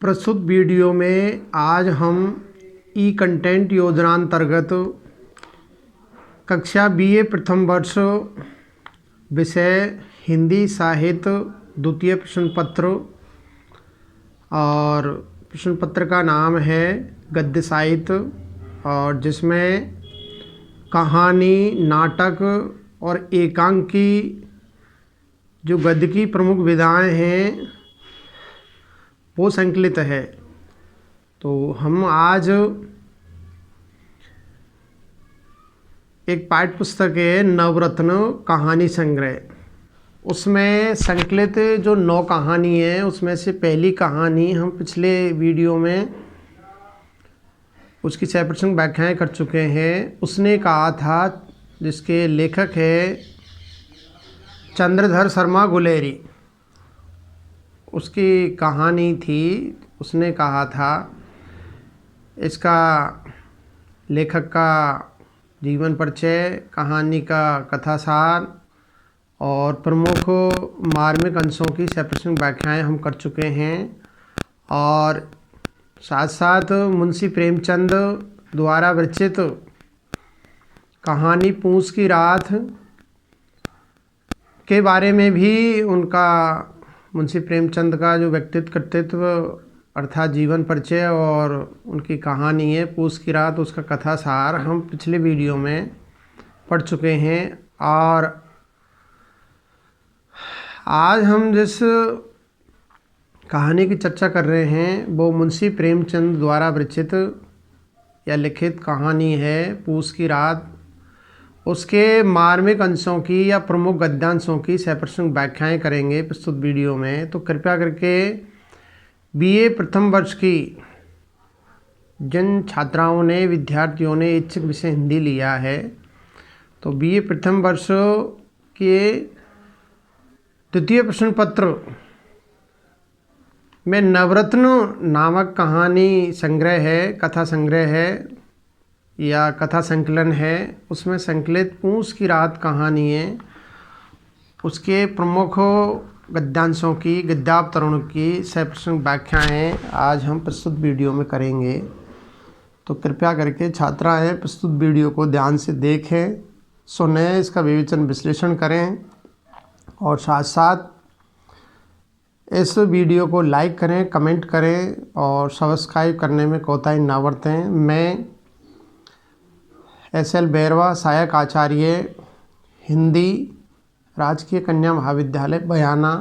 प्रस्तुत वीडियो में आज हम ई कंटेंट योजना अंतर्गत कक्षा बीए प्रथम वर्ष विषय हिंदी साहित्य द्वितीय प्रश्न पत्र और प्रश्न पत्र का नाम है गद्य साहित्य, और जिसमें कहानी, नाटक और एकांकी जो गद्य की प्रमुख विधाएं हैं वो संकलित है। तो हम आज एक पाठ्य पुस्तक है नवरत्न कहानी संग्रह, उसमें संकलित जो 9 कहानी है उसमें से पहली कहानी हम पिछले वीडियो में उसकी 6% व्याख्याएं कर चुके हैं। उसने कहा था, जिसके लेखक है चंद्रधर शर्मा गुलेरी, उसकी कहानी थी। उसने कहा था इसका लेखक का जीवन परिचय, कहानी का कथासार और प्रमुख मार्मिक अंशों की 6% व्याख्याएं हम कर चुके हैं। और साथ साथ मुंशी प्रेमचंद द्वारा विरचित कहानी पूस की रात के बारे में भी उनका, मुंशी प्रेमचंद का जो व्यक्तित्व कृतित्व अर्थात जीवन परिचय और उनकी कहानी है पूस की रात, उसका कथा सार हम पिछले वीडियो में पढ़ चुके हैं। और आज हम जिस कहानी की चर्चा कर रहे हैं वो मुंशी प्रेमचंद द्वारा विरचित या लिखित कहानी है पूस की रात। उसके मार्मिक अंशों की या प्रमुख गद्यांशों की 6% व्याख्याएं करेंगे प्रस्तुत वीडियो में। तो कृपया करके बीए प्रथम वर्ष की जिन छात्राओं ने, विद्यार्थियों ने इच्छुक विषय हिंदी लिया है, तो बीए प्रथम वर्ष के द्वितीय प्रश्न पत्र में नवरत्न नामक कहानी संग्रह है, कथा संग्रह है या कथा संकलन है। उसमें संकलित पूस की रात कहानी है, उसके प्रमुख गद्यांशों की, गद्यावतरण की 6% व्याख्याएं आज हम प्रस्तुत वीडियो में करेंगे। तो कृपया करके छात्राएं प्रस्तुत वीडियो को ध्यान से देखें, सुनें, इसका विवेचन विश्लेषण करें और साथ साथ इस वीडियो को लाइक करें, कमेंट करें और सब्सक्राइब करने में कोताही ना बरतें। मैं SL बैरवा, सहायक आचार्य हिंदी, राजकीय कन्या महाविद्यालय बयाना,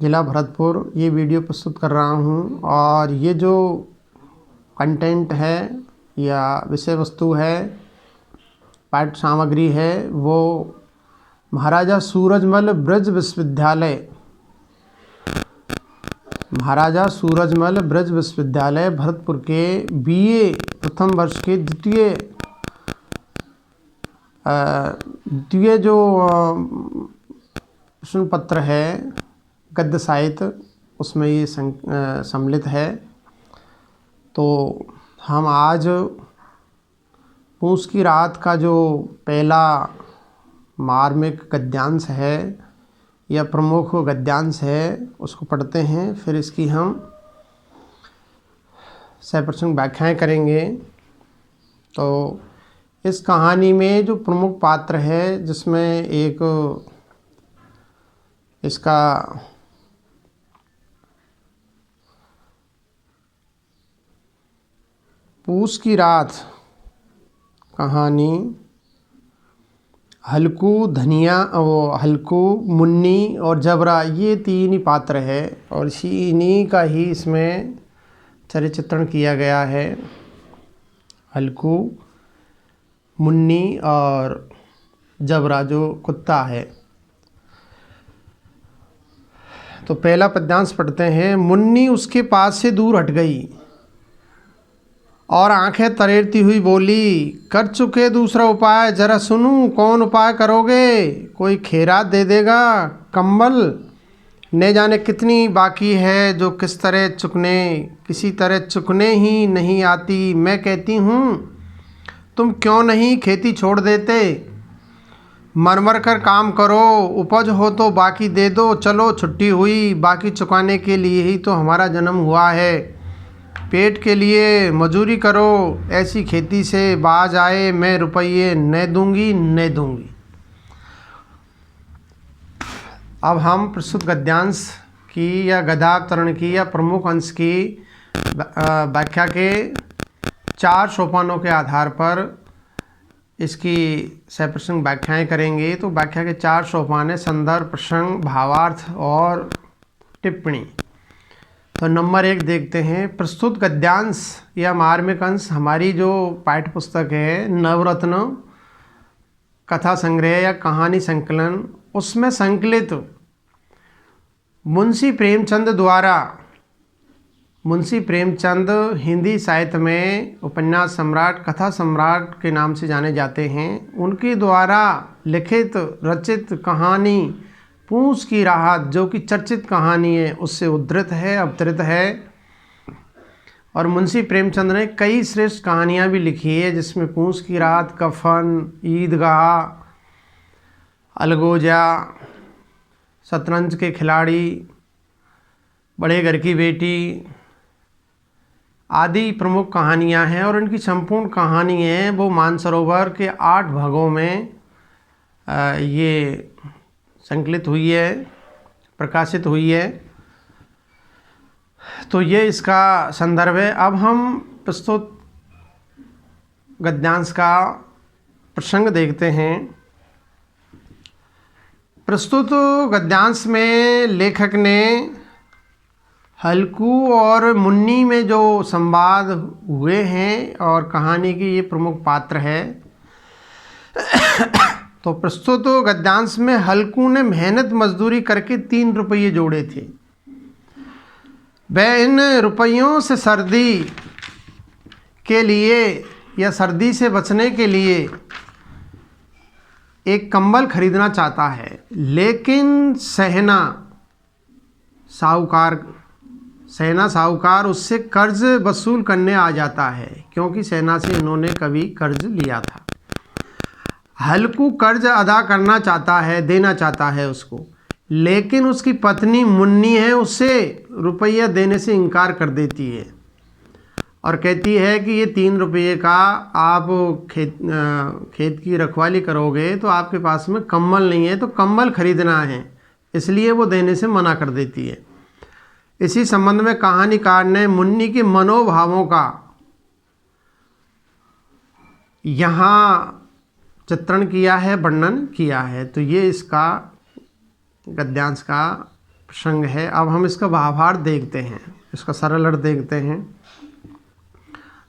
जिला भरतपुर, ये वीडियो प्रस्तुत कर रहा हूँ। और ये जो कंटेंट है या विषय वस्तु है, पाठ्य सामग्री है, वो महाराजा सूरजमल ब्रज विश्वविद्यालय, महाराजा सूरजमल ब्रज विश्वविद्यालय भरतपुर के बीए प्रथम वर्ष के द्वितीय जो प्रश्न पत्र है गद्य साहित्य, उसमें ये सम्मिलित है। तो हम आज पूस की रात का जो पहला मार्मिक गद्यांश है या प्रमुख गद्यांश है उसको पढ़ते हैं, फिर इसकी हम 6% व्याख्याएं करेंगे। तो इस कहानी में जो प्रमुख पात्र है, जिसमें एक इसका पूस की रात कहानी हल्कू, धनिया, हल्कू, मुन्नी और जबरा, ये 3 ही पात्र है और इन्हीं का ही इसमें चरित्र चित्रण किया गया है। हल्कू, मुन्नी और जबरा जो कुत्ता है। तो पहला पद्यांश पढ़ते हैं। मुन्नी उसके पास से दूर हट गई और आंखें तरेरती हुई बोली, कर चुके दूसरा उपाय, जरा सुनूं कौन उपाय करोगे? कोई खेरात दे देगा कंबल, न जाने कितनी बाकी है जो किस तरह चुकने, किसी तरह चुकने ही नहीं आती। मैं कहती हूँ तुम क्यों नहीं खेती छोड़ देते, मर कर काम करो, उपज हो तो बाकी दे दो, चलो छुट्टी हुई, बाकी चुकाने के लिए ही तो हमारा जन्म हुआ है। पेट के लिए मजूरी करो, ऐसी खेती से बाज आए, मैं रुपये न दूंगी न दूंगी। अब हम प्रस्तुत गद्यांश की या गद्यावतरण की या प्रमुख अंश की व्याख्या के 4 सोपानों के आधार पर इसकी सप्रसंग व्याख्याएं करेंगे। तो व्याख्या के 4 सोपान है: संदर्भ, प्रसंग, भावार्थ और टिप्पणी। तो नंबर 1 देखते हैं। प्रस्तुत गद्यांश या मार्मिक अंश हमारी जो पाठ्य पुस्तक है नवरत्न कथा संग्रह या कहानी संकलन, उसमें संकलित मुंशी प्रेमचंद द्वारा, मुंशी प्रेमचंद हिंदी साहित्य में उपन्यास सम्राट, कथा सम्राट के नाम से जाने जाते हैं। उनके द्वारा लिखित रचित कहानी पूंछ की राहत, जो कि चर्चित कहानी है, उससे उद्धृत है, अवतरित है। और मुंशी प्रेमचंद ने कई श्रेष्ठ कहानियाँ भी लिखी है, जिसमें पूंछ की राहत, कफन, ईदगाह, अलगोजा, शतरंज के खिलाड़ी, बड़े घर की बेटी आदि प्रमुख कहानियाँ हैं। और इनकी संपूर्ण कहानी है वो मानसरोवर के 8 भागों में ये संकलित हुई है, प्रकाशित हुई है। तो ये इसका संदर्भ है। अब हम प्रस्तुत गद्यांश का प्रसंग देखते हैं। प्रस्तुत गद्यांश में लेखक ने हल्कू और मुन्नी में जो संवाद हुए हैं और कहानी की ये प्रमुख पात्र है। तो प्रस्तुत गद्यांश में हल्कू ने मेहनत मजदूरी करके 3 रुपये जोड़े थे। वह इन रुपयों से सर्दी के लिए या सर्दी से बचने के लिए एक कंबल खरीदना चाहता है, लेकिन सेना साहूकार उससे कर्ज वसूल करने आ जाता है, क्योंकि सेना से इन्होंने कभी कर्ज लिया था। हल्कू कर्ज अदा करना चाहता है, देना चाहता है उसको, लेकिन उसकी पत्नी मुन्नी है, उससे रुपया देने से इनकार कर देती है और कहती है कि ये 3 रुपये का आप खेत की रखवाली करोगे तो आपके पास में कंबल नहीं है, तो कंबल खरीदना है, इसलिए वो देने से मना कर देती है। इसी संबंध में कहानीकार ने मुन्नी के मनोभावों का यहाँ चित्रण किया है, वर्णन किया है। तो ये इसका गद्यांश का प्रसंग है। अब हम इसका भावार्थ देखते हैं, इसका सरल अर्थ देखते हैं।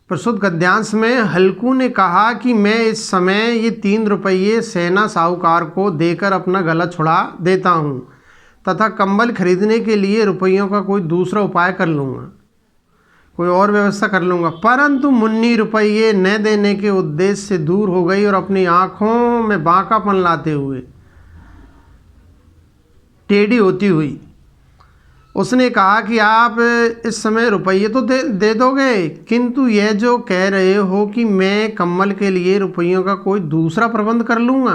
प्रस्तुत गद्यांश में हल्कू ने कहा कि मैं इस समय ये 3 रुपये सेना साहूकार को देकर अपना गला छुड़ा देता हूँ तथा कंबल खरीदने के लिए रुपयों का कोई दूसरा उपाय कर लूँगा, कोई और व्यवस्था कर लूँगा। परंतु मुन्नी रुपये न देने के उद्देश्य से दूर हो गई और अपनी आँखों में बांकापन लाते हुए, टेढ़ी होती हुई उसने कहा कि आप इस समय रुपये तो दे दोगे, किंतु यह जो कह रहे हो कि मैं कंबल के लिए रुपयों का कोई दूसरा प्रबंध कर लूँगा,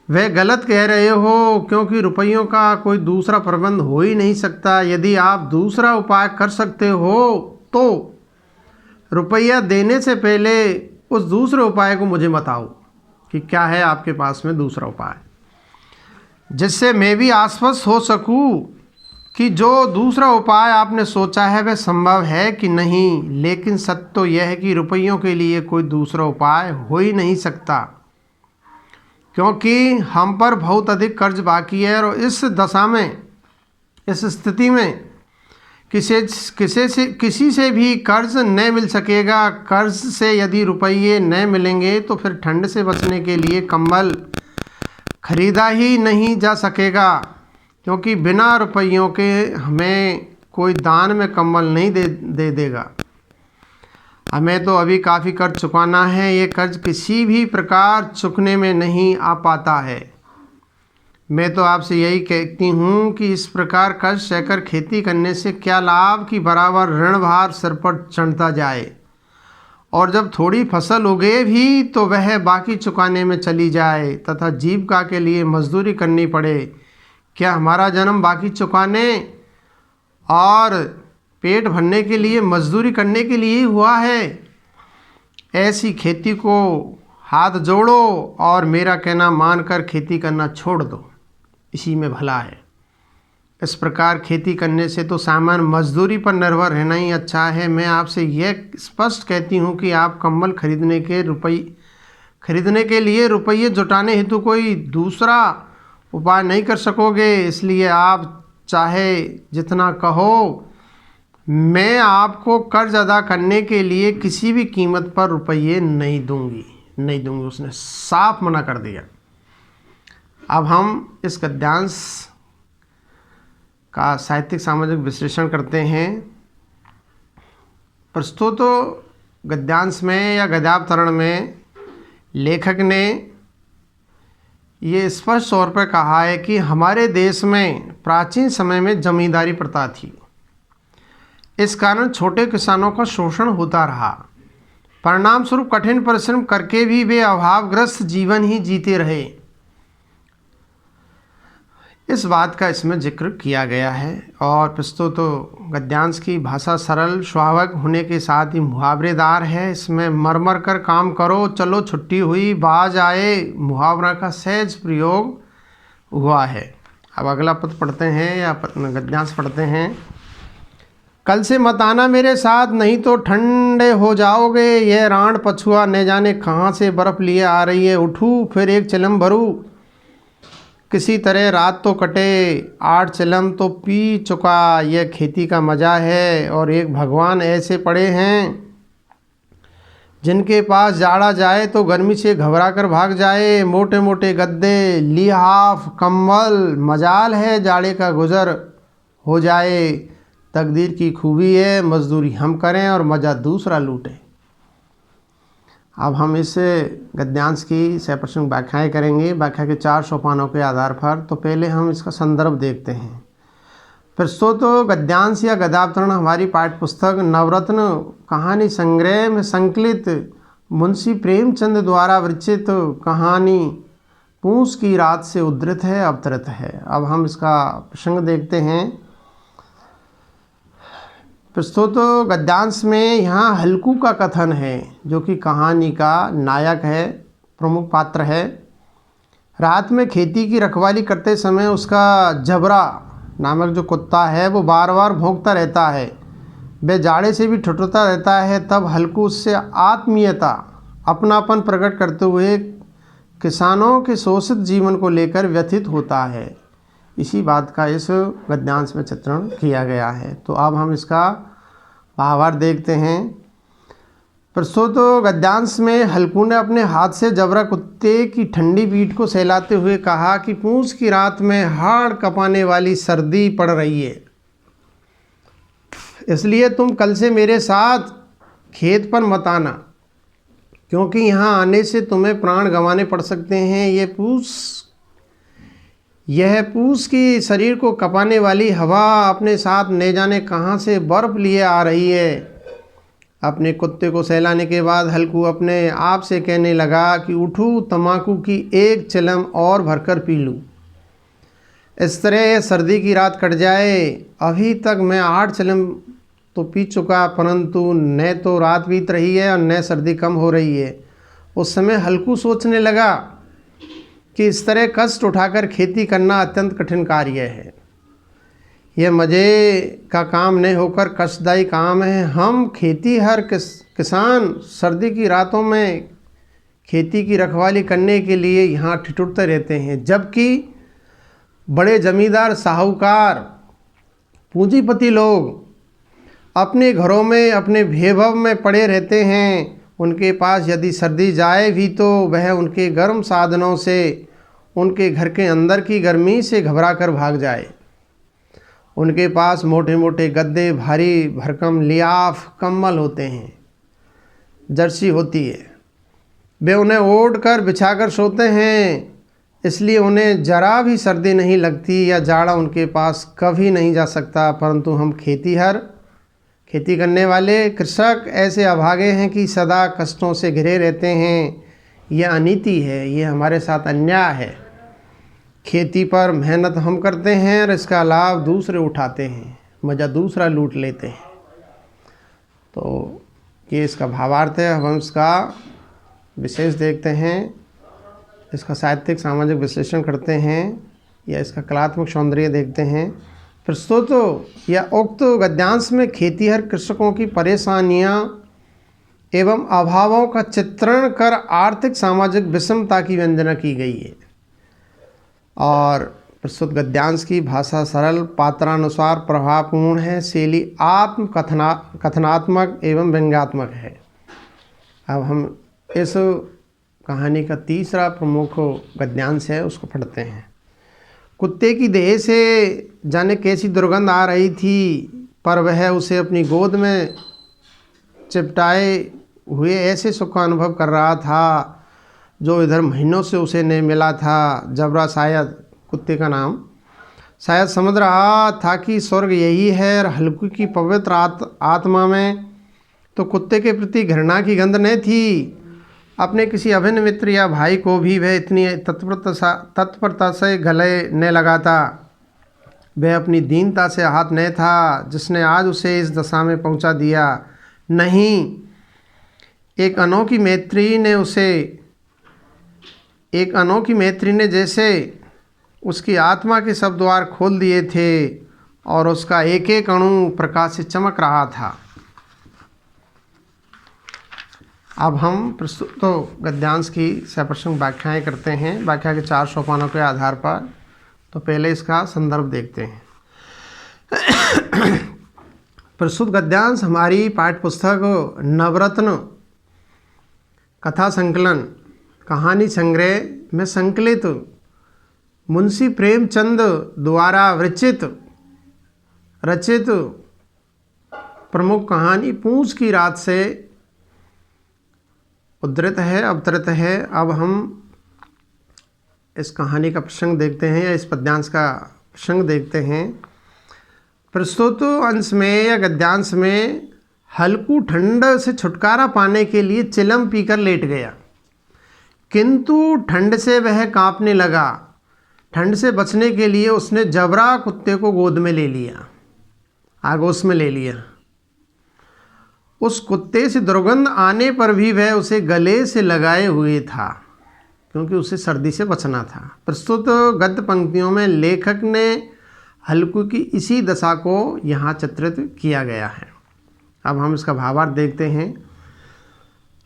वह गलत कह रहे हो, क्योंकि रुपयों का कोई दूसरा प्रबंध हो ही नहीं सकता। यदि आप दूसरा उपाय कर सकते हो तो रुपया देने से पहले उस दूसरे उपाय को मुझे बताओ कि क्या है आपके पास में दूसरा उपाय, जिससे मैं भी आश्वस्त हो सकूं कि जो दूसरा उपाय आपने सोचा है वह संभव है कि नहीं। लेकिन सत्य तो यह है कि रुपयों के लिए कोई दूसरा उपाय हो ही नहीं सकता, क्योंकि हम पर बहुत अधिक कर्ज बाकी है और इस दशा में, इस स्थिति में किसी से भी कर्ज न मिल सकेगा। कर्ज से यदि रुपये न मिलेंगे तो फिर ठंड से बचने के लिए कंबल खरीदा ही नहीं जा सकेगा, क्योंकि बिना रुपयों के हमें कोई दान में कंबल नहीं दे देगा। हमें तो अभी काफ़ी कर्ज चुकाना है, ये कर्ज किसी भी प्रकार चुकने में नहीं आ पाता है। मैं तो आपसे यही कहती हूँ कि इस प्रकार कर्ज सहकर खेती करने से क्या लाभ कि बराबर ऋण भार सिर पर चढ़ता जाए और जब थोड़ी फसल उगे भी तो वह बाकी चुकाने में चली जाए तथा जीविका के लिए मजदूरी करनी पड़े। क्या हमारा जन्म बाकी चुकाने और पेट भरने के लिए मजदूरी करने के लिए ही हुआ है? ऐसी खेती को हाथ जोड़ो और मेरा कहना मानकर खेती करना छोड़ दो, इसी में भला है। इस प्रकार खेती करने से तो सामान्य मजदूरी पर निर्भर रहना ही अच्छा है। मैं आपसे यह स्पष्ट कहती हूँ कि आप कंबल खरीदने के लिए रुपये जुटाने हेतु कोई दूसरा उपाय नहीं कर सकोगे। इसलिए आप चाहे जितना कहो, मैं आपको कर्ज अदा करने के लिए किसी भी कीमत पर रुपये नहीं दूंगी। उसने साफ मना कर दिया। अब हम इस गद्यांश का साहित्यिक सामाजिक विश्लेषण करते हैं। प्रस्तुत गद्यांश में या गद्यावतरण में लेखक ने ये स्पष्ट तौर पर कहा है कि हमारे देश में प्राचीन समय में जमींदारी प्रथा थी। इस कारण छोटे किसानों का शोषण होता रहा। परिणाम स्वरूप कठिन परिश्रम करके भी वे अभावग्रस्त जीवन ही जीते रहे। इस बात का इसमें जिक्र किया गया है। और प्रस्तुत गद्यांश की भाषा सरल स्वाभाविक होने के साथ ही मुहावरेदार है। इसमें मर कर काम करो, चलो छुट्टी हुई, बाज आए मुहावरा का सहज प्रयोग हुआ है। अब अगला पद पढ़ते हैं या गद्यांश पढ़ते हैं। कल से मत आना मेरे साथ, नहीं तो ठंडे हो जाओगे। यह राण पछुआ न जाने कहाँ से बर्फ़ लिए आ रही है। उठूँ फिर एक चिलम भरूँ, किसी तरह रात तो कटे। 8 चिलम तो पी चुका, यह खेती का मज़ा है। और एक भगवान ऐसे पड़े हैं जिनके पास जाड़ा जाए तो गर्मी से घबरा कर भाग जाए। मोटे मोटे गद्दे, लिहाफ, कंबल, मजाल है जाड़े का गुजर हो जाए। तकदीर की खूबी है, मजदूरी हम करें और मज़ा दूसरा लूटे। अब हम इस गद्यांश की सप्रसंग व्याख्याएँ करेंगे, व्याख्या के 4 सोपानों के आधार पर। तो पहले हम इसका संदर्भ देखते हैं। प्रस्तुत गद्यांश या गद्यावतरण हमारी पाठ्य पुस्तक नवरत्न कहानी संग्रह में संकलित मुंशी प्रेमचंद द्वारा विरचित कहानी पूस की रात से उद्धृत है, अवतरित है। अब हम इसका प्रसंग देखते हैं। प्रस्तुत गद्यांश में यहाँ हल्कू का कथन है, जो कि कहानी का नायक है, प्रमुख पात्र है। रात में खेती की रखवाली करते समय उसका जबरा नामक जो कुत्ता है वो बार बार भौंकता रहता है। वह जाड़े से भी ठिठुरता रहता है। तब हल्कू उससे आत्मीयता, अपनापन प्रकट करते हुए किसानों के शोषित जीवन को लेकर व्यथित होता है। इसी बात का इस गद्यांश में चित्रण किया गया है। तो अब हम इसका भावार्थ देखते हैं। प्रस्तुत गद्यांश में हल्कू ने अपने हाथ से जबरा कुत्ते की ठंडी पीठ को सहलाते हुए कहा कि पूस की रात में हाड़ कपाने वाली सर्दी पड़ रही है, इसलिए तुम कल से मेरे साथ खेत पर मत आना, क्योंकि यहाँ आने से तुम्हें प्राण गंवाने पड़ सकते हैं। यह पूस की शरीर को कपाने वाली हवा अपने साथ न जाने कहाँ से बर्फ़ लिए आ रही है। अपने कुत्ते को सहलाने के बाद हल्कू अपने आप से कहने लगा कि उठूँ, तम्बाकू की एक चिलम और भरकर पी लूँ, इस तरह सर्दी की रात कट जाए। अभी तक मैं 8 चिलम तो पी चुका, परंतु न तो रात बीत रही है और न सर्दी कम हो रही है। उस समय हल्कू सोचने लगा कि इस तरह कष्ट उठाकर खेती करना अत्यंत कठिन कार्य है। यह मज़े का काम नहीं होकर कष्टदायी काम है। हम खेती हर किसान सर्दी की रातों में खेती की रखवाली करने के लिए यहाँ ठिठुरते रहते हैं, जबकि बड़े जमींदार, साहूकार, पूंजीपति लोग अपने घरों में अपने वैभव में पड़े रहते हैं। उनके पास यदि सर्दी जाए भी तो वह उनके गर्म साधनों से उनके घर के अंदर की गर्मी से घबरा कर भाग जाए। उनके पास मोटे मोटे गद्दे, भारी भरकम लियाफ, कंबल होते हैं, जर्सी होती है। वे उन्हें ओढ़ कर बिछा कर सोते हैं, इसलिए उन्हें जरा भी सर्दी नहीं लगती या जाड़ा उनके पास कभी नहीं जा सकता। परंतु हम खेती करने वाले कृषक ऐसे अभागे हैं कि सदा कष्टों से घिरे रहते हैं। यह अनीति है, ये हमारे साथ अन्याय है। खेती पर मेहनत हम करते हैं और इसका लाभ दूसरे उठाते हैं, मज़ा दूसरा लूट लेते हैं। तो ये इसका भावार्थ है। हम इसका विशेष देखते हैं, इसका साहित्यिक सामाजिक विश्लेषण करते हैं या इसका कलात्मक सौंदर्य देखते हैं। प्रस्तुत या उक्त गद्यांश में खेतीहर कृषकों की परेशानियां एवं अभावों का चित्रण कर आर्थिक सामाजिक विषमता की व्यंजना की गई है। और प्रस्तुत गद्यांश की भाषा सरल, पात्रानुसार प्रभावपूर्ण है, शैली आत्म कथनात्मक एवं व्यंग्यात्मक है। अब हम इस कहानी का तीसरा प्रमुख गद्यांश है, उसको पढ़ते हैं। कुत्ते की देह से जाने कैसी दुर्गंध आ रही थी, पर वह उसे अपनी गोद में चिपटाए हुए ऐसे सुख का अनुभव कर रहा था जो इधर महीनों से उसे नहीं मिला था। जबरा, शायद कुत्ते का नाम, शायद समझ रहा था कि स्वर्ग यही है। और हल्कू की पवित्र आत्मा में तो कुत्ते के प्रति घृणा की गंध नहीं थी। अपने किसी अभिन्न मित्र या भाई को भी वह इतनी तत्परता से गले न लगाता। वह अपनी दीनता से आहत नहीं था जिसने आज उसे इस दशा में पहुंचा दिया। नहीं, एक अनोखी मैत्री ने जैसे उसकी आत्मा के सब द्वार खोल दिए थे और उसका एक एक अणु प्रकाश से चमक रहा था। अब हम प्रस्तुत गद्यांश की सप्रसंग व्याख्याएँ करते हैं, व्याख्या के 4 सोपानों के आधार पर। तो पहले इसका संदर्भ देखते हैं। प्रस्तुत गद्यांश हमारी पाठ्यपुस्तक नवरत्न कथा संकलन कहानी संग्रह में संकलित मुंशी प्रेमचंद द्वारा रचित प्रमुख कहानी पूंछ की रात से अवतरित है। अब हम इस कहानी का प्रसंग देखते हैं या इस पद्यांश का प्रसंग देखते हैं। प्रस्तुत अंश में या गद्यांश में हल्कू ठंड से छुटकारा पाने के लिए चिलम पीकर लेट गया, किंतु ठंड से वह कांपने लगा। ठंड से बचने के लिए उसने जबरा कुत्ते को गोद में ले लिया, आगोश में ले लिया। उस कुत्ते से दुर्गंध आने पर भी वह उसे गले से लगाए हुए था, क्योंकि उसे सर्दी से बचना था। प्रस्तुत गद्य पंक्तियों में लेखक ने हल्कू की इसी दशा को यहाँ चित्रित किया गया है। अब हम इसका भावार्थ देखते हैं।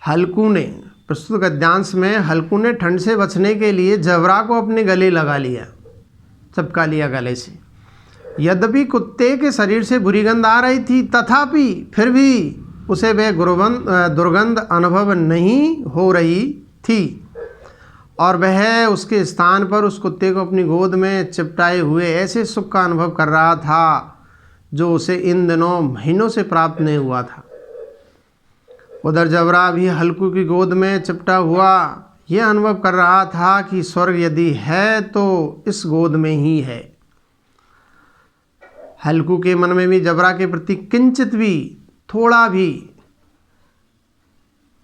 हल्कू ने, प्रस्तुत गद्यांश में हल्कू ने ठंड से बचने के लिए जबरा को अपने गले लगा लिया, चिपका लिया गले से। यद्यपि कुत्ते के शरीर से बुरी गंध आ रही थी, तथापि फिर भी उसे वह दुर्गंध अनुभव नहीं हो रही थी और वह उसके स्थान पर उस कुत्ते को अपनी गोद में चिपटाए हुए ऐसे सुख का अनुभव कर रहा था जो उसे इन दिनों महीनों से प्राप्त नहीं हुआ था। उधर जबरा भी हल्कू की गोद में चिपटा हुआ यह अनुभव कर रहा था कि स्वर्ग यदि है तो इस गोद में ही है। हल्कू के मन में भी जबरा के प्रति किंचित भी, थोड़ा भी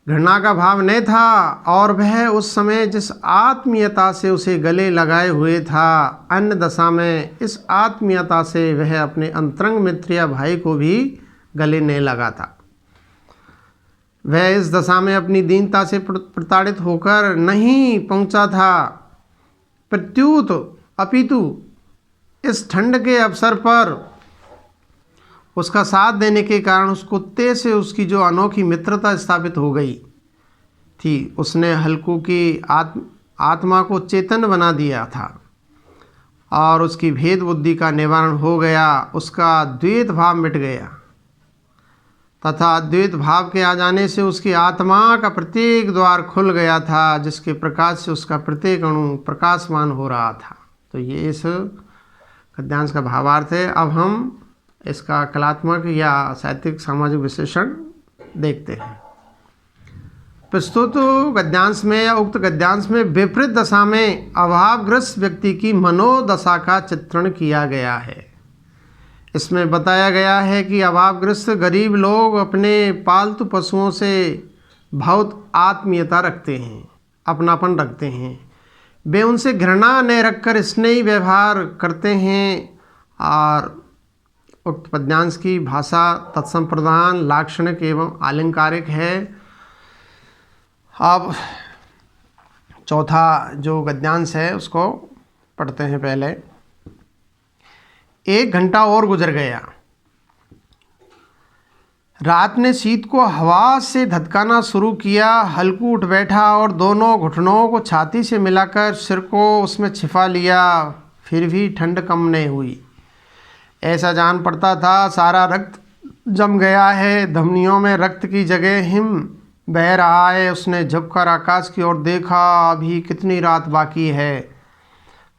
घृणा का भाव नहीं था और वह उस समय जिस आत्मीयता से उसे गले लगाए हुए था, अन्य दशा में इस आत्मीयता से वह अपने अंतरंग मित्र या भाई को भी गले नहीं लगाता। वह इस दशा में अपनी दीनता से प्रताड़ित होकर नहीं पहुंचा था, प्रत्युत अपितु इस ठंड के अवसर पर उसका साथ देने के कारण उस कुत्ते से उसकी जो अनोखी मित्रता स्थापित हो गई थी, उसने हल्कू की आत्मा को चेतन बना दिया था और उसकी भेद बुद्धि का निवारण हो गया। उसका द्वैत भाव मिट गया तथा द्वैत भाव के आ जाने से उसकी आत्मा का प्रत्येक द्वार खुल गया था, जिसके प्रकाश से उसका प्रत्येक अणु प्रकाशमान हो रहा था। तो ये इस गद्यांश का भावार्थ है। अब हम इसका कलात्मक या साहित्यिक सामाजिक विश्लेषण देखते हैं। प्रस्तुत गद्यांश में या उक्त गद्यांश में विपरीत दशा में अभावग्रस्त व्यक्ति की मनोदशा का चित्रण किया गया है। इसमें बताया गया है कि अभावग्रस्त गरीब लोग अपने पालतू पशुओं से बहुत आत्मीयता रखते हैं, अपनापन रखते हैं। वे उनसे घृणा न रखकर स्नेही व्यवहार करते हैं। और उक्त पद्यांश की भाषा तत्संप्रदान, लाक्षणिक एवं आलंकारिक है। अब चौथा जो गद्यांश है उसको पढ़ते हैं पहले। 1 घंटा और गुजर गया। रात ने शीत को हवा से धधकाना शुरू किया। हल्कू उठ बैठा और दोनों घुटनों को छाती से मिलाकर सिर को उसमें छिपा लिया। फिर भी ठंड कम नहीं हुई। ऐसा जान पड़ता था सारा रक्त जम गया है, धमनियों में रक्त की जगह हिम बह रहा है। उसने झुककर आकाश की ओर देखा। अभी कितनी रात बाकी है।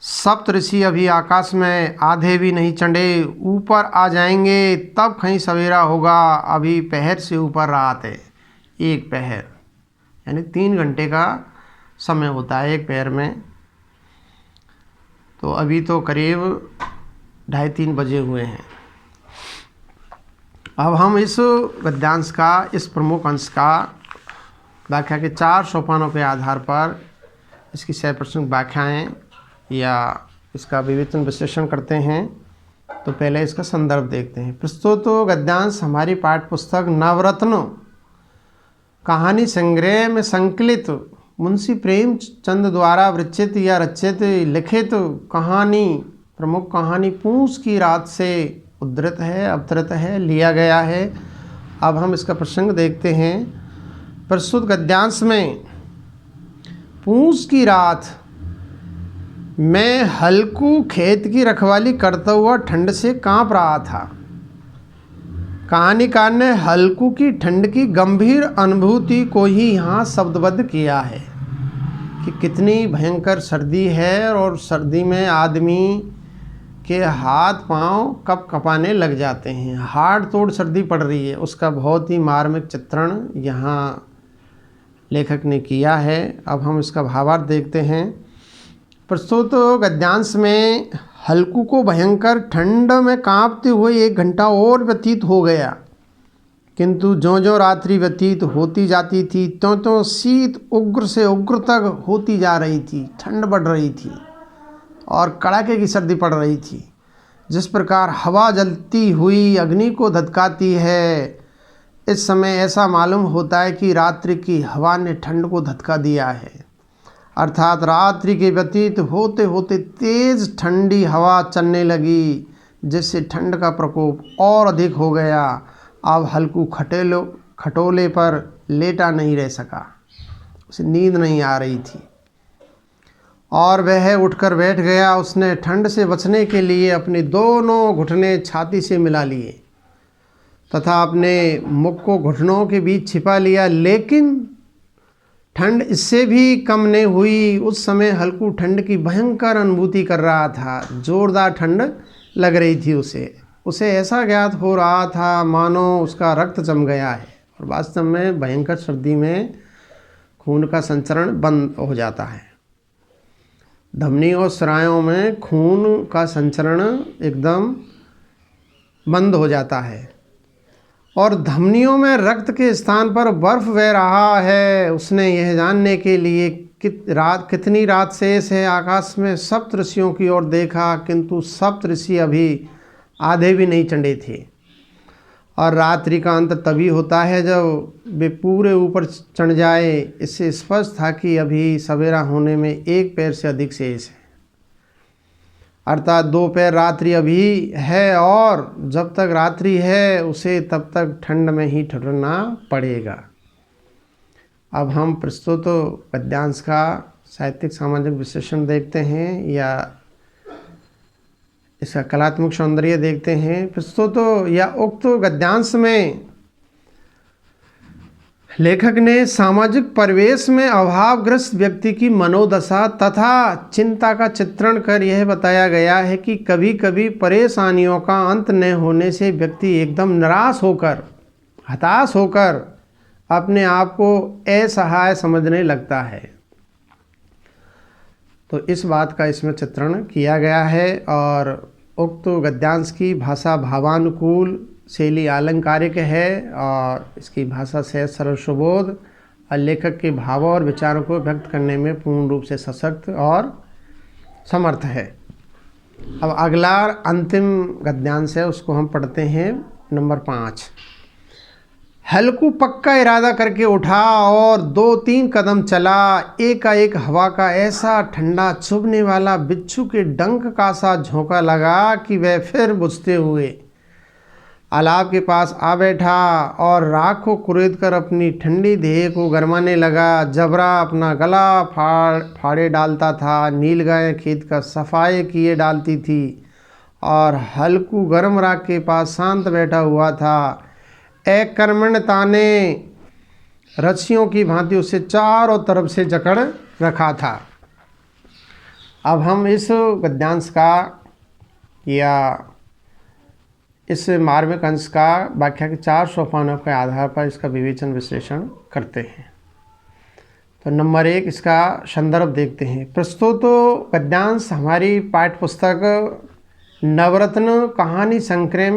सप्तऋषि अभी आकाश में आधे भी नहीं चढ़े, ऊपर आ जाएंगे तब कहीं सवेरा होगा। अभी पहर से ऊपर रात है। 1 पहर यानी 3 घंटे का समय होता है 1 पहर में। तो अभी तो करीब 2:30-3 बजे हुए हैं। अब हम इस गद्यांश का, इस प्रमुख अंश का व्याख्या के 4 सोपानों के आधार पर इसकी 6% व्याख्याएँ या इसका विवेचन विश्लेषण करते हैं। तो पहले इसका संदर्भ देखते हैं। प्रस्तुत गद्यांश हमारी पाठ्य पुस्तक नवरत्न कहानी संग्रह में संकलित मुंशी प्रेमचंद द्वारा विरचित या रचित लिखित कहानी, प्रमुख कहानी पूस की रात से उद्धृत है, अवतरित है, लिया गया है। अब हम इसका प्रसंग देखते हैं। प्रस्तुत गद्यांश में पूस की रात मैं हल्कू खेत की रखवाली करता हुआ ठंड से कांप रहा था। कहानीकार ने हल्कू की ठंड की गंभीर अनुभूति को ही यहाँ शब्दबद्ध किया है कि कितनी भयंकर सर्दी है और सर्दी में आदमी के हाथ पांव कप कपाने लग जाते हैं। हाड़ तोड़ सर्दी पड़ रही है, उसका बहुत ही मार्मिक चित्रण यहाँ लेखक ने किया है। अब हम इसका भावार्थ देखते हैं। प्रस्तुत गद्यांश में हल्कू को भयंकर ठंड में कांपते हुए 1 घंटा और व्यतीत हो गया, किंतु ज्यों-ज्यों रात्रि व्यतीत होती जाती थी त्यों-त्यों शीत उग्र से उग्र तक होती जा रही थी। ठंड बढ़ रही थी और कड़ाके की सर्दी पड़ रही थी। जिस प्रकार हवा जलती हुई अग्नि को धधकाती है, इस समय ऐसा मालूम होता है कि रात्रि की हवा ने ठंड को धधका दिया है। अर्थात रात्रि के व्यतीत होते होते तेज ठंडी हवा चलने लगी, जिससे ठंड का प्रकोप और अधिक हो गया। अब हल्कू खटोले पर लेटा नहीं रह सका, उसे नींद नहीं आ रही थी और वह उठकर बैठ गया। उसने ठंड से बचने के लिए अपने दोनों घुटने छाती से मिला लिए तथा अपने मुख को घुटनों के बीच छिपा लिया, लेकिन ठंड इससे भी कम नहीं हुई। उस समय हल्कू ठंड की भयंकर अनुभूति कर रहा था। जोरदार ठंड लग रही थी उसे ऐसा ज्ञात हो रहा था मानो उसका रक्त जम गया है। और वास्तव में भयंकर सर्दी में खून का संचरण बंद हो जाता है। धमनी और स्नायुओं में खून का संचरण एकदम बंद हो जाता है और धमनियों में रक्त के स्थान पर बर्फ बह रहा है। उसने यह जानने के लिए कितनी रात शेष है आकाश में सप्तऋषियों की ओर देखा, किंतु सप्तऋषि अभी आधे भी नहीं चढ़े थे। और रात्रि का अंत तभी होता है जब वे पूरे ऊपर चढ़ जाए। इससे स्पष्ट था कि अभी सवेरा होने में 1 पैर से अधिक शेष है, अर्थात 2 पैर रात्रि अभी है और जब तक रात्रि है उसे तब तक ठंड में ही ठहरना पड़ेगा। अब हम प्रस्तुत गद्यांश का साहित्यिक सामाजिक विश्लेषण देखते हैं या इसका कलात्मक सौंदर्य देखते हैं। प्रस्तुत या उक्त गद्यांश में लेखक ने सामाजिक परिवेश में अभावग्रस्त व्यक्ति की मनोदशा तथा चिंता का चित्रण कर यह बताया गया है कि कभी कभी परेशानियों का अंत न होने से व्यक्ति एकदम निराश होकर, हताश होकर अपने आप को असहाय समझने लगता है। तो इस बात का इसमें चित्रण किया गया है और उक्त गद्यांश की भाषा भावानुकूल, शैली अलंकारिक है और इसकी भाषा सहज सरल सुबोध और लेखक के भावों और विचारों को व्यक्त करने में पूर्ण रूप से सशक्त और समर्थ है। अब अगला अंतिम गद्यांश है, उसको हम पढ़ते हैं। नंबर 5। हल्कू पक्का इरादा करके उठा और 2-3 कदम चला। एकाएक हवा का ऐसा ठंडा चुभने वाला बिच्छू के डंक का सा झोंका लगा कि वह फिर बुझते हुए अलाप के पास आ बैठा और राख को कुरेद कर अपनी ठंडी देह को गरमाने लगा। जबरा अपना गला फाड़े डालता था, नीलगाय खेत का सफाई किए डालती थी और हल्कू गर्म राख के पास शांत बैठा हुआ था। अकर्मण्यता ने रस्सियों की भांति उसे चारों तरफ से जकड़ रखा था। अब हम इस गद्यांश का या इस मार्मिक अंश का व्याख्या के 4 सोपानों के आधार पर इसका विवेचन विश्लेषण करते हैं। तो नंबर 1, इसका संदर्भ देखते हैं। प्रस्तुत गद्यांश हमारी पाठ्य पुस्तक नवरत्न कहानी संग्रह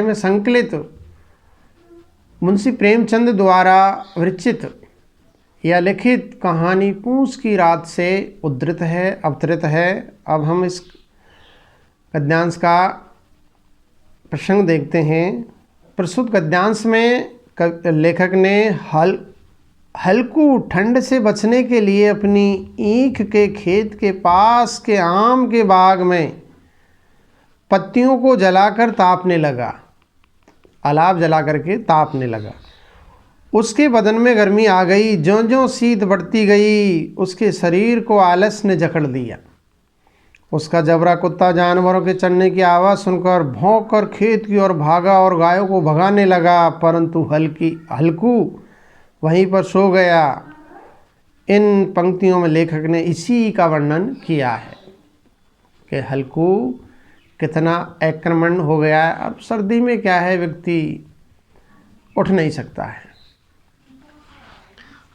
में संकलित मुंशी प्रेमचंद द्वारा विरचित या लिखित कहानी पूस की रात से अवतरित है। अब हम इस गद्यांश का प्रसंग देखते हैं। प्रस्तुत गद्यांश में लेखक ने हल्कू ठंड से बचने के लिए अपनी ईख के खेत के पास के आम के बाग में पत्तियों को जलाकर तापने लगा। अलाव जला करके तापने लगा। उसके बदन में गर्मी आ गई। ज्यों-ज्यों शीत बढ़ती गई उसके शरीर को आलस ने जकड़ दिया। उसका जबरा कुत्ता जानवरों के चढ़ने की आवाज़ सुनकर भौंक कर खेत की ओर भागा और गायों को भगाने लगा, परंतु हल्कू वहीं पर सो गया। इन पंक्तियों में लेखक ने इसी का वर्णन किया है कि हल्कू कितना आक्रमण हो गया है। अब सर्दी में क्या है, व्यक्ति उठ नहीं सकता है।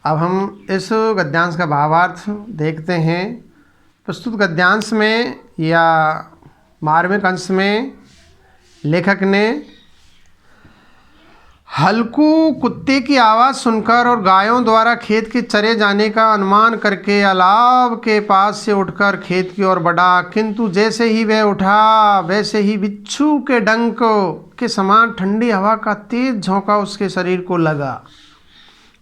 अब हम इस गद्यांश का भावार्थ देखते हैं। प्रस्तुत गद्यांश में या मार्मिक अंश में लेखक ने हल्कू कुत्ते की आवाज़ सुनकर और गायों द्वारा खेत के चरे जाने का अनुमान करके अलाव के पास से उठकर खेत की ओर बढ़ा, किंतु जैसे ही वह उठा वैसे ही बिच्छू के डंक के समान ठंडी हवा का तेज झोंका उसके शरीर को लगा।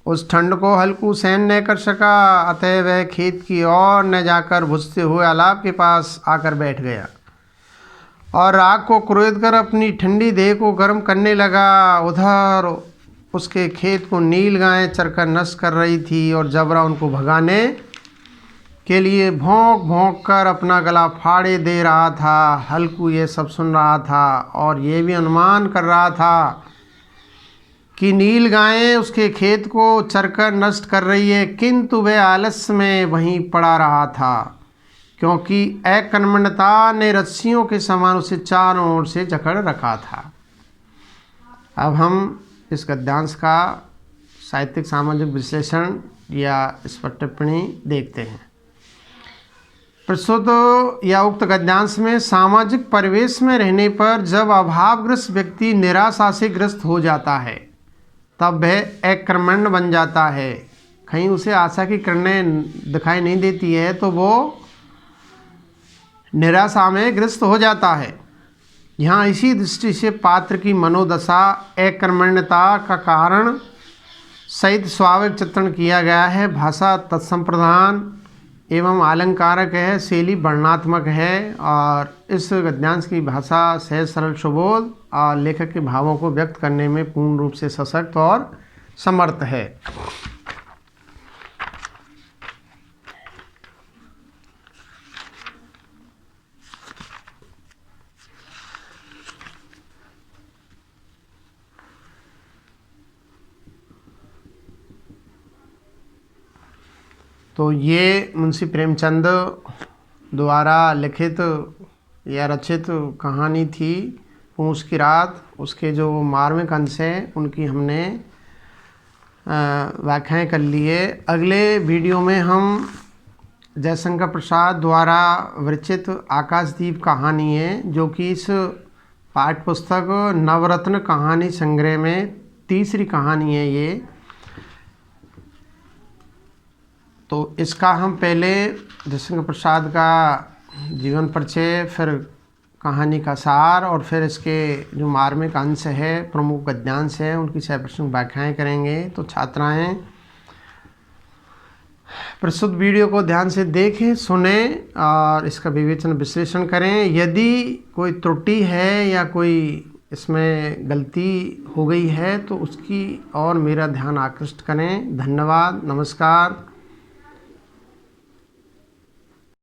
उस ठंड को हल्कू सहन न कर सका, अतः वह खेत की ओर न जाकर बुझते हुए अलाव के पास आकर बैठ गया और राख को कुरेद कर अपनी ठंडी देह को गर्म करने लगा। उधर उसके खेत को नील गायें चरकर नष्ट कर रही थी और जबरा उनको भगाने के लिए भौंक भौंक कर अपना गला फाड़े दे रहा था। हल्कू ये सब सुन रहा था और ये भी अनुमान कर रहा था कि नील गायें उसके खेत को चरकर नष्ट कर रही है, किंतु वह आलस में वहीं पड़ा रहा था, क्योंकि अकर्मण्यता ने रस्सियों के समान उसे चारों ओर से जकड़ रखा था। अब हम इस गद्यांश का साहित्यिक सामाजिक विश्लेषण या इस पर टिप्पणी देखते हैं। प्रस्तुत या उक्त गद्यांश में सामाजिक परिवेश में रहने पर जब अभावग्रस्त व्यक्ति निराशा से ग्रस्त हो जाता है तब वह अकर्मण्य बन जाता है। कहीं उसे आशा की किरणें दिखाई नहीं देती है तो वो निराशा में ग्रस्त हो जाता है। यहाँ इसी दृष्टि से पात्र की मनोदशा अकर्मण्यता का कारण सहित स्वाभाविक चित्रण किया गया है। भाषा तत्संप्रधान एवं अलंकारक है, शैली वर्णनात्मक है और इस गद्यांश की भाषा सहज सरल सुबोध और लेखक के भावों को व्यक्त करने में पूर्ण रूप से सशक्त और समर्थ है। तो ये मुंशी प्रेमचंद द्वारा लिखित या रचित कहानी थी पूस की रात। उसके जो मार्मिक अंश हैं उनकी हमने व्याख्याएं कर ली है। अगले वीडियो में हम जयशंकर प्रसाद द्वारा विरचित आकाशदीप कहानी है, जो कि इस पाठ्य पुस्तक नवरत्न कहानी संग्रह में तीसरी कहानी है ये। तो इसका हम पहले जयशंकर प्रसाद का जीवन परिचय, फिर कहानी का सार और फिर इसके जो मार्मिक अंश है, प्रमुख गद्यांश है, उनकी सप्रसंग व्याख्याएं करेंगे। तो छात्राएं प्रस्तुत वीडियो को ध्यान से देखें, सुनें और इसका विवेचन विश्लेषण करें। यदि कोई त्रुटि है या कोई इसमें गलती हो गई है तो उसकी और मेरा ध्यान आकृष्ट करें। धन्यवाद, नमस्कार।